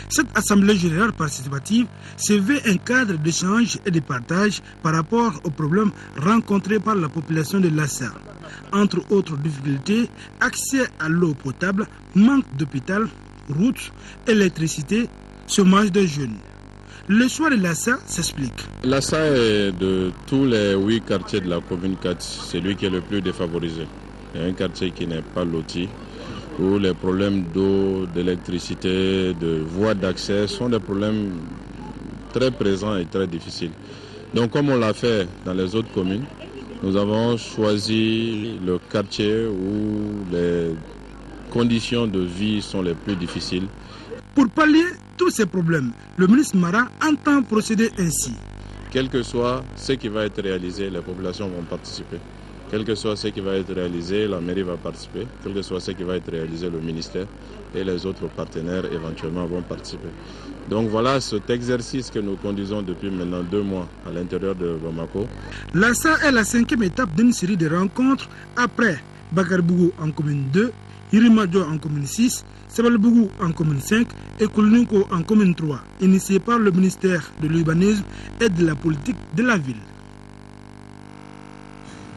Cette assemblée générale participative se veut un cadre d'échange et de partage par rapport aux problèmes rencontrés par la population de Lassa. Entre autres difficultés, accès à l'eau potable, manque d'hôpital, routes, électricité, chômage des jeunes. Le choix de Lassa s'explique. Lassa est de tous les 8 quartiers de la commune 4, c'est lui qui est le plus défavorisé. Il y a un quartier qui n'est pas loti, où les problèmes d'eau, d'électricité, de voies d'accès sont des problèmes très présents et très difficiles. Donc comme on l'a fait dans les autres communes, nous avons choisi le quartier où les conditions de vie sont les plus difficiles. Pour pallier tous ces problèmes, le ministre Mara entend procéder ainsi. Quel que soit ce qui va être réalisé, les populations vont participer. Quel que soit ce qui va être réalisé, la mairie va participer. Quel que soit ce qui va être réalisé, le ministère et les autres partenaires éventuellement vont participer. Donc voilà cet exercice que nous conduisons depuis maintenant 2 mois à l'intérieur de Bamako. Lassa est la 5e étape d'une série de rencontres après Bakarbougou en commune 2, Irimadio en commune 6, Sabalbougou en commune 5 et Koulinouko en commune 3, initiée par le ministère de l'Urbanisme et de la Politique de la ville.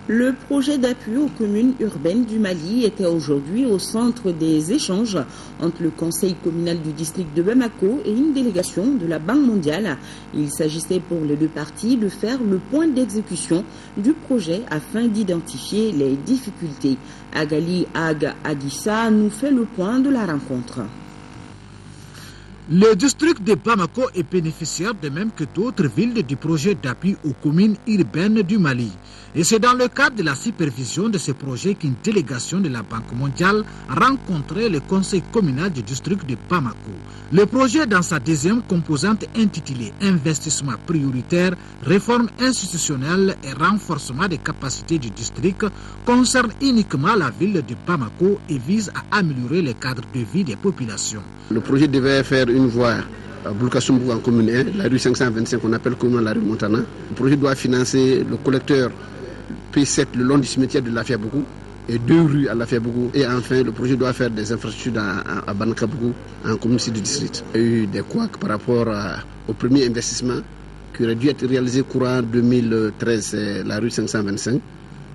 Le projet d'appui aux communes urbaines du Mali était aujourd'hui au centre des échanges entre le conseil communal du district de Bamako et une délégation de la Banque mondiale. Il s'agissait pour les 2 parties de faire le point d'exécution du projet afin d'identifier les difficultés. Agali Ag Adissa nous fait le point de la rencontre. Le district de Bamako est bénéficiaire de même que d'autres villes du projet d'appui aux communes urbaines du Mali. Et c'est dans le cadre de la supervision de ce projet qu'une délégation de la Banque mondiale a rencontré le conseil communal du district de Bamako. Le projet, dans sa deuxième composante intitulée Investissement prioritaire, réforme institutionnelle et renforcement des capacités du district, concerne uniquement la ville de Bamako et vise à améliorer le cadre de vie des populations. Le projet devait faire une voie à Boulkassoumbougou en commune 1, la rue 525 qu'on appelle communément la rue Montana. Le projet doit financer le collecteur P7 le long du cimetière de Lafiabougou et 2 rues à Lafiabougou. Et enfin, le projet doit faire des infrastructures à Banakabougou, en commune du district. Il y a eu des couacs par rapport au premier investissement qui aurait dû être réalisé courant 2013, c'est la rue 525.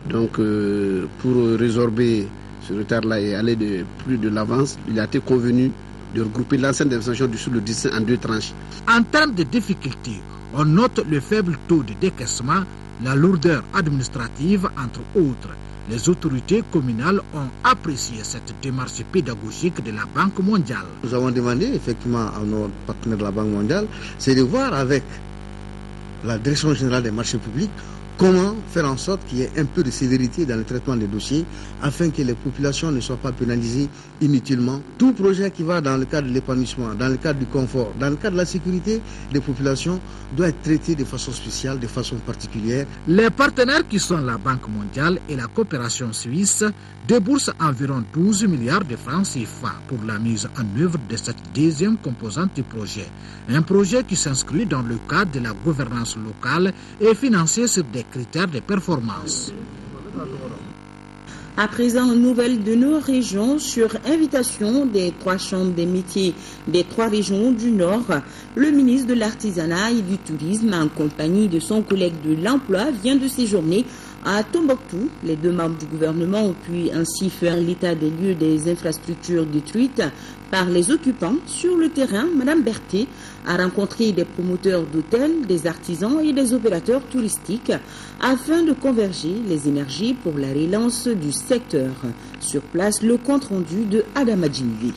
Donc, pour résorber ce retard-là et aller de plus de l'avance, il a été convenu de regrouper l'ensemble des investitions du sous le district en 2 tranches. En termes de difficultés, on note le faible taux de décaissement, la lourdeur administrative, entre autres. Les autorités communales ont apprécié cette démarche pédagogique de la Banque mondiale. Nous avons demandé effectivement à nos partenaires de la Banque mondiale, c'est de voir avec la Direction générale des marchés publics comment faire en sorte qu'il y ait un peu de sévérité dans le traitement des dossiers afin que les populations ne soient pas pénalisées inutilement. Tout projet qui va dans le cadre de l'épanouissement, dans le cadre du confort, dans le cadre de la sécurité des populations doit être traité de façon spéciale, de façon particulière. Les partenaires qui sont la Banque mondiale et la coopération suisse déboursent environ 12 milliards de francs CFA pour la mise en œuvre de cette deuxième composante du projet. Un projet qui s'inscrit dans le cadre de la gouvernance locale et financé sur des critères de performance. À présent, nouvelle de nos régions sur invitation des 3 chambres des métiers des 3 régions du Nord. Le ministre de l'Artisanat et du Tourisme, en compagnie de son collègue de l'Emploi, vient de séjourner à Tombouctou. Les 2 membres du gouvernement ont pu ainsi faire l'état des lieux des infrastructures détruites par les occupants. Sur le terrain, Mme Berthet a rencontré des promoteurs d'hôtels, des artisans et des opérateurs touristiques afin de converger les énergies pour la relance du secteur. Sur place, le compte-rendu de Adama Djimbi.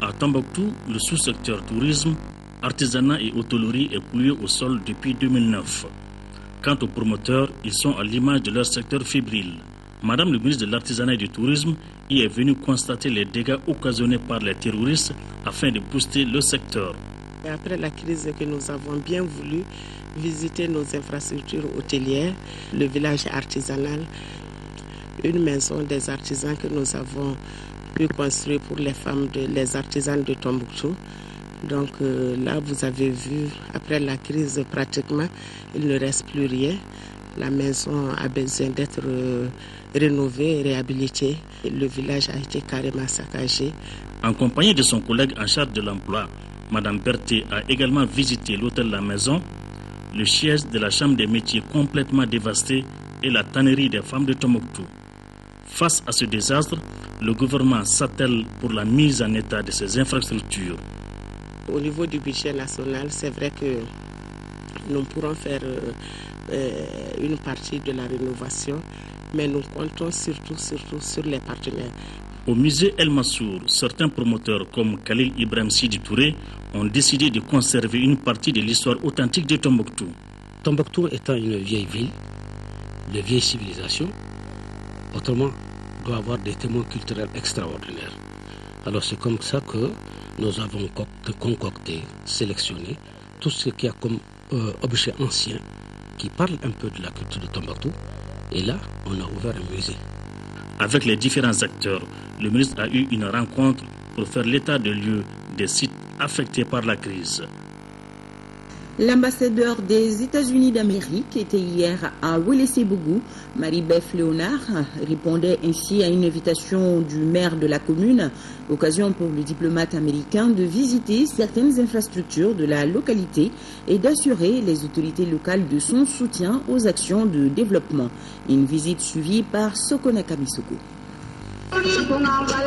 À Tombouctou, le sous-secteur tourisme, artisanat et hôtellerie est coulé au sol depuis 2009. Quant aux promoteurs, ils sont à l'image de leur secteur fébrile. Madame le ministre de l'Artisanat et du Tourisme y est venue constater les dégâts occasionnés par les terroristes afin de booster le secteur. Après la crise que nous avons bien voulu visiter nos infrastructures hôtelières, le village artisanal, une maison des artisans que nous avons pu construire pour les femmes, les artisans de Tombouctou. Donc là, vous avez vu, après la crise pratiquement, il ne reste plus rien. La maison a besoin d'être rénovée et réhabilitée. Le village a été carrément saccagé. En compagnie de son collègue en charge de l'emploi, Mme Berthet a également visité l'hôtel La Maison, le siège de la Chambre des métiers complètement dévasté et la tannerie des femmes de Tombouctou. Face à ce désastre, le gouvernement s'attelle pour la mise en état de ces infrastructures. Au niveau du budget national, c'est vrai que nous pourrons faire une partie de la rénovation, mais nous comptons surtout sur les partenaires. Au musée El Massour, certains promoteurs comme Khalil Ibrahim Sidi Touré ont décidé de conserver une partie de l'histoire authentique de Tombouctou. Tombouctou étant une vieille ville, de vieille civilisation, autrement doit avoir des témoins culturels extraordinaires. Alors c'est comme ça que nous avons concocté, sélectionné tout ce qu'il y a comme objet ancien qui parle un peu de la culture de Tombouctou. Et là, on a ouvert un musée. Avec les différents acteurs, le ministre a eu une rencontre pour faire l'état de lieux des sites affectés par la crise. L'ambassadeur des États-Unis d'Amérique était hier à Wélé-Sébougou. Marie-Beth Léonard répondait ainsi à une invitation du maire de la commune, occasion pour le diplomate américain de visiter certaines infrastructures de la localité et d'assurer les autorités locales de son soutien aux actions de développement. Une visite suivie par Sokona Kamisoko.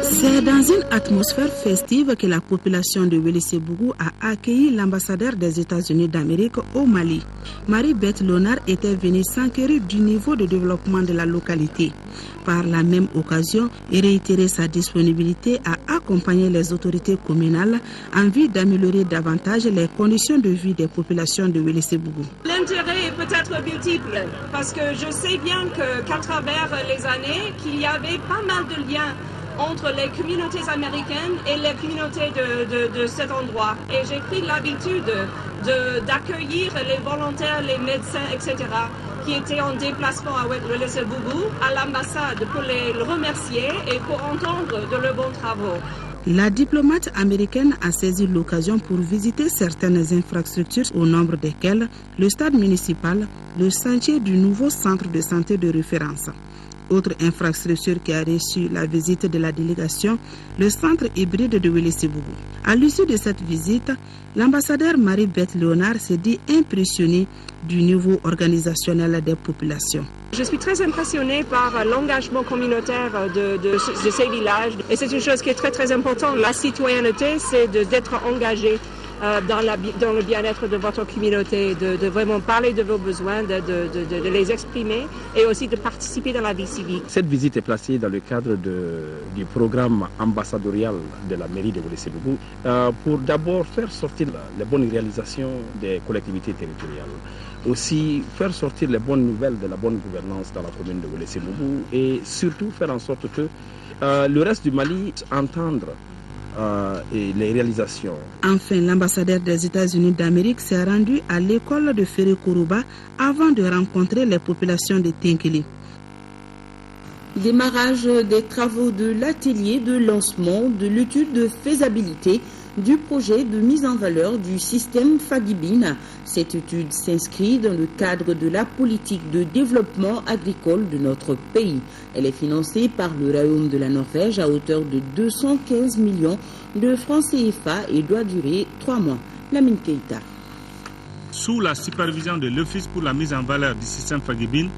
C'est dans une atmosphère festive que la population de Wélé-Sébougou a accueilli l'ambassadeur des États-Unis d'Amérique au Mali. Marie-Beth Léonard était venue s'enquérir du niveau de développement de la localité. par la même occasion et réitérer sa disponibilité à accompagner les autorités communales en vue d'améliorer davantage les conditions de vie des populations de Wélissébougou. L'intérêt est peut-être multiple parce que je sais bien qu'à travers les années, qu'il y avait pas mal de liens entre les communautés américaines et les communautés de cet endroit. Et j'ai pris l'habitude d'accueillir les volontaires, les médecins, etc., qui étaient en déplacement à Wélissébougou, à l'ambassade pour les remercier et pour entendre de leurs bons travaux. La diplomate américaine a saisi l'occasion pour visiter certaines infrastructures, au nombre desquelles le stade municipal, le chantier du nouveau centre de santé de référence. Autre infrastructure qui a reçu la visite de la délégation, le centre hybride de Wélissébougou. À l'issue de cette visite, l'ambassadeur Marie-Beth Léonard s'est dit impressionnée du niveau organisationnel des populations. Je suis très impressionnée par l'engagement communautaire de ces villages et c'est une chose qui est très très importante. La citoyenneté, c'est d'être engagé dans le bien-être de votre communauté, de vraiment parler de vos besoins, de les exprimer et aussi de participer dans la vie civique. Cette visite est placée dans le cadre du programme ambassadorial de la mairie de Wélissébougou pour d'abord faire sortir les bonnes réalisations des collectivités territoriales. Aussi faire sortir les bonnes nouvelles de la bonne gouvernance dans la commune de Wélissébougou et surtout faire en sorte que le reste du Mali entendre et les réalisations. Enfin, l'ambassadeur des États-Unis d'Amérique s'est rendu à l'école de Ferré Kourouba avant de rencontrer les populations de Tinkili. Démarrage des travaux de l'atelier de lancement de l'étude de faisabilité du projet de mise en valeur du système Fagibine. Cette étude s'inscrit dans le cadre de la politique de développement agricole de notre pays. Elle est financée par le Royaume de la Norvège à hauteur de 215 millions de francs CFA et doit durer 3 mois. Lamine Keïta. Sous la supervision de l'Office pour la mise en valeur du système Fagibine,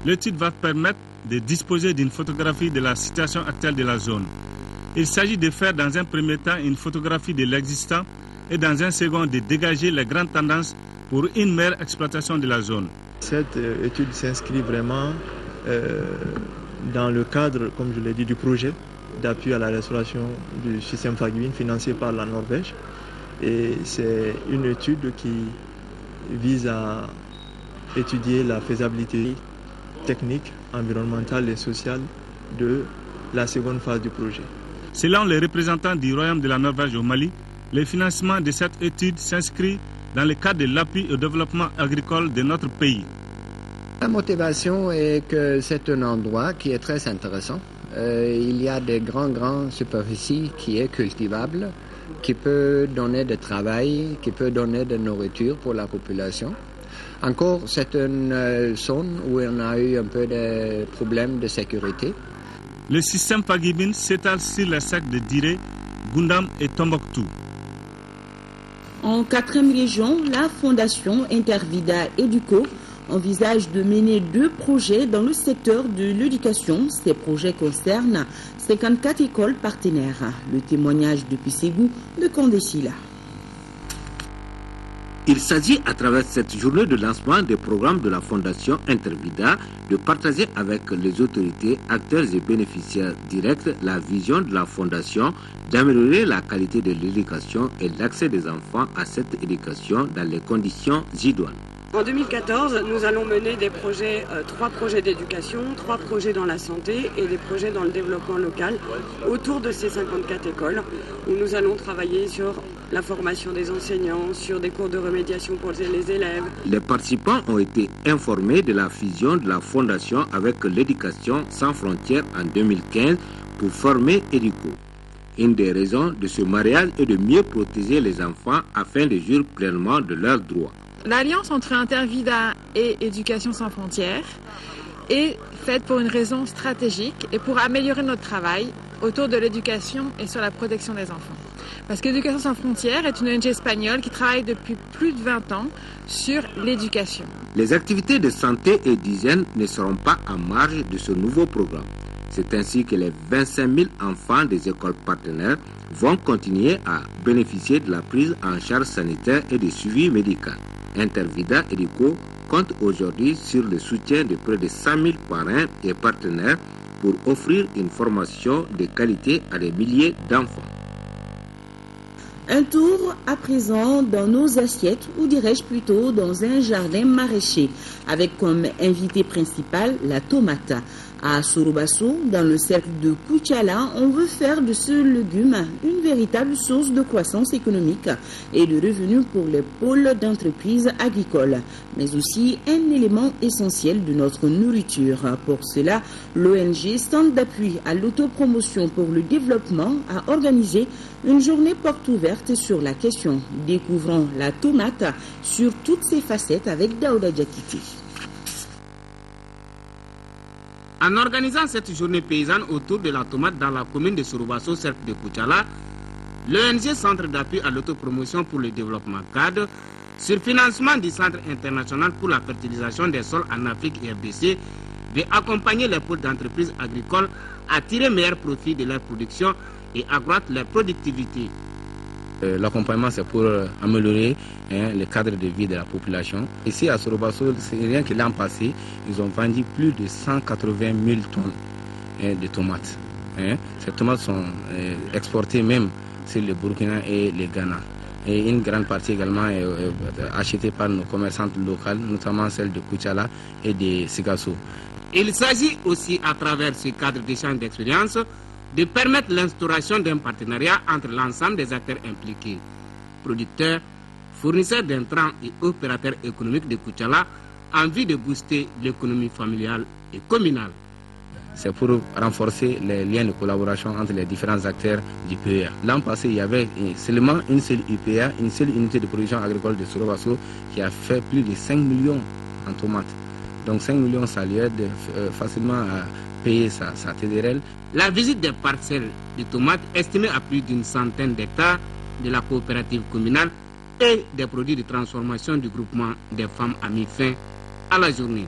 l'étude va permettre de disposer d'une photographie de la situation actuelle de la zone. Il s'agit de faire dans un premier temps une photographie de l'existant et dans un second de dégager les grandes tendances pour une meilleure exploitation de la zone. Cette étude s'inscrit vraiment dans le cadre, comme je l'ai dit, du projet d'appui à la restauration du système Fagibine financé par la Norvège. Et c'est une étude qui vise à étudier la faisabilité technique, environnementale et sociale de la seconde phase du projet. Selon les représentants du Royaume de la Norvège au Mali, le financement de cette étude s'inscrit dans le cadre de l'appui au développement agricole de notre pays. La motivation est que c'est un endroit qui est très intéressant. Il y a des grandes superficies qui est cultivable, qui peut donner du travail, qui peut donner de nourriture pour la population. Encore, c'est une zone où on a eu un peu de problèmes de sécurité. Le système Fagibine s'étale sur les sacs de Diré, Goundam et Tombouctou. En 4e région, la Fondation Intervida Educo envisage de mener 2 projets dans le secteur de l'éducation. Ces projets concernent 54 écoles partenaires. Le témoignage depuis Ségou de Condessila. Il s'agit à travers cette journée de lancement des programmes de la Fondation Intervida de partager avec les autorités, acteurs et bénéficiaires directs la vision de la Fondation d'améliorer la qualité de l'éducation et l'accès des enfants à cette éducation dans les conditions idoines. En 2014, nous allons mener des projets, 3 projets d'éducation, 3 projets dans la santé et des projets dans le développement local autour de ces 54 écoles où nous allons travailler sur la formation des enseignants, sur des cours de remédiation pour les élèves. Les participants ont été informés de la fusion de la Fondation avec l'Éducation sans frontières en 2015 pour former Educo. Une des raisons de ce mariage est de mieux protéger les enfants afin de jouir pleinement de leurs droits. L'alliance entre Intervida et Éducation sans frontières est faite pour une raison stratégique et pour améliorer notre travail autour de l'éducation et sur la protection des enfants. Parce qu'Éducation sans frontières est une ONG espagnole qui travaille depuis plus de 20 ans sur l'éducation. Les activités de santé et d'hygiène ne seront pas en marge de ce nouveau programme. C'est ainsi que les 25 000 enfants des écoles partenaires vont continuer à bénéficier de la prise en charge sanitaire et du suivi médical. Intervida Educo compte aujourd'hui sur le soutien de près de 100 000 parrains et partenaires pour offrir une formation de qualité à des milliers d'enfants. Un tour à présent dans nos assiettes, ou dirais-je plutôt dans un jardin maraîcher, avec comme invité principal la tomate. À Sorobasso, dans le cercle de Koutiala, on veut faire de ce légume une véritable source de croissance économique et de revenus pour les pôles d'entreprises agricoles, mais aussi un élément essentiel de notre nourriture. Pour cela, l'ONG Centre d'appui à l'autopromotion pour le développement a organisé une journée porte ouverte sur la question. Découvrons la tomate sur toutes ses facettes avec Daouda Diakité. En organisant cette journée paysanne autour de la tomate dans la commune de Sorobasso, cercle de Koutiala, l'ONG Centre d'appui à l'autopromotion pour le développement CAD, sur financement du Centre international pour la fertilisation des sols en Afrique et RDC, veut accompagner les pôles d'entreprises agricoles à tirer meilleur profit de leur production et accroître leur productivité. L'accompagnement, c'est pour améliorer le cadre de vie de la population. Ici à Sorobasso, rien que l'an passé, ils ont vendu plus de 180 000 tonnes de tomates. Ces tomates sont exportées même sur le Burkina et le Ghana. Et une grande partie également est achetée par nos commerçantes locales, notamment celles de Koutiala et de Sigasso. Il s'agit aussi, à travers ce cadre d'échange d'expérience, de permettre l'instauration d'un partenariat entre l'ensemble des acteurs impliqués, producteurs, fournisseurs d'intrants et opérateurs économiques de Koutiala, en vue de booster l'économie familiale et communale. C'est pour renforcer les liens de collaboration entre les différents acteurs du PEA. L'an passé, il y avait seulement une seule UPA, une seule unité de production agricole de Sorobasso qui a fait plus de 5 millions en tomates. Donc 5 millions, ça lui aide facilement à payer sa TDRL. La visite des parcelles de tomates estimées à plus d'une centaine d'hectares de la coopérative communale et des produits de transformation du groupement des femmes a mis fin à la journée.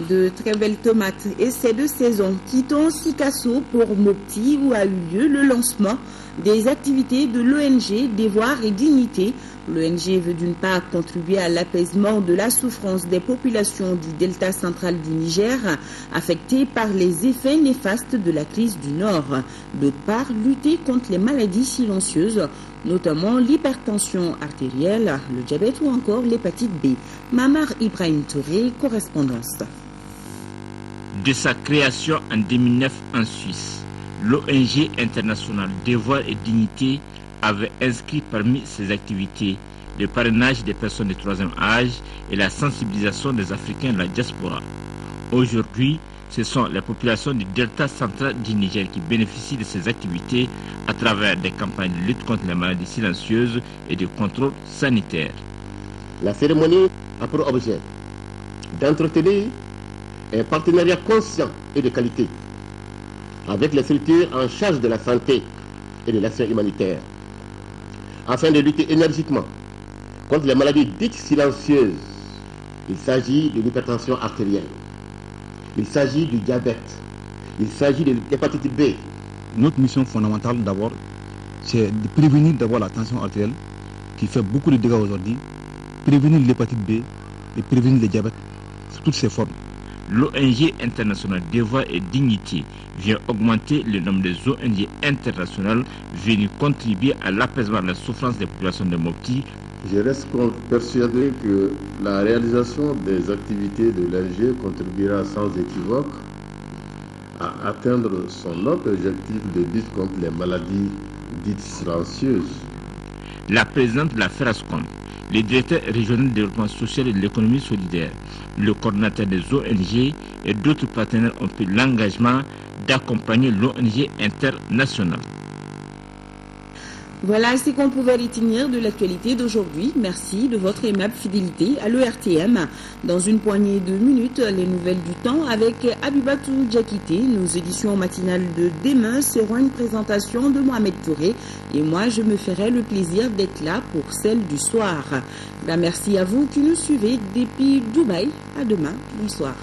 De très belles tomates et c'est de saison. Quittons Sikasso pour Mopti où a eu lieu le lancement des activités de l'ONG Devoir et Dignité. L'ONG veut d'une part contribuer à l'apaisement de la souffrance des populations du delta central du Niger affectées par les effets néfastes de la crise du Nord. D'autre part, lutter contre les maladies silencieuses, notamment l'hypertension artérielle, le diabète ou encore l'hépatite B. Mamar Ibrahim Touré, correspondance. De sa création en 2009 en Suisse, l'ONG internationale Devoir et Dignité avait inscrit parmi ses activités le parrainage des personnes de troisième âge et la sensibilisation des Africains de la diaspora. Aujourd'hui, ce sont les populations du delta central du Niger qui bénéficient de ces activités à travers des campagnes de lutte contre les maladies silencieuses et de contrôle sanitaire. La cérémonie a pour objet d'entretenir un partenariat conscient et de qualité avec les structures en charge de la santé et de l'action humanitaire, afin de lutter énergiquement contre les maladies dites silencieuses. Il s'agit de l'hypertension artérielle, il s'agit du diabète, il s'agit de l'hépatite B. Notre mission fondamentale d'abord, c'est de prévenir d'abord la tension artérielle qui fait beaucoup de dégâts aujourd'hui, prévenir l'hépatite B et prévenir le diabète sous toutes ses formes. L'ONG internationale Devoir et Dignité vient augmenter le nombre des ONG internationales venues contribuer à l'apaisement de la souffrance des populations de Mopti. Je reste persuadé que la réalisation des activités de l'ONG contribuera sans équivoque à atteindre son autre objectif de lutte contre les maladies dites silencieuses. La présidente de la FERASCOM, le directeur régional de développement social et de l'économie solidaire, le coordinateur des ONG et d'autres partenaires ont pris l'engagement d'accompagner l'ONG internationale. Voilà ce qu'on pouvait retenir de l'actualité d'aujourd'hui. Merci de votre aimable fidélité à l'ERTM. Dans une poignée de minutes, les nouvelles du temps avec Abibatou Diakité. Nos éditions matinales de demain seront une présentation de Mohamed Touré. Et moi, je me ferai le plaisir d'être là pour celle du soir. Merci à vous qui nous suivez depuis Dubaï. À demain. Bonsoir.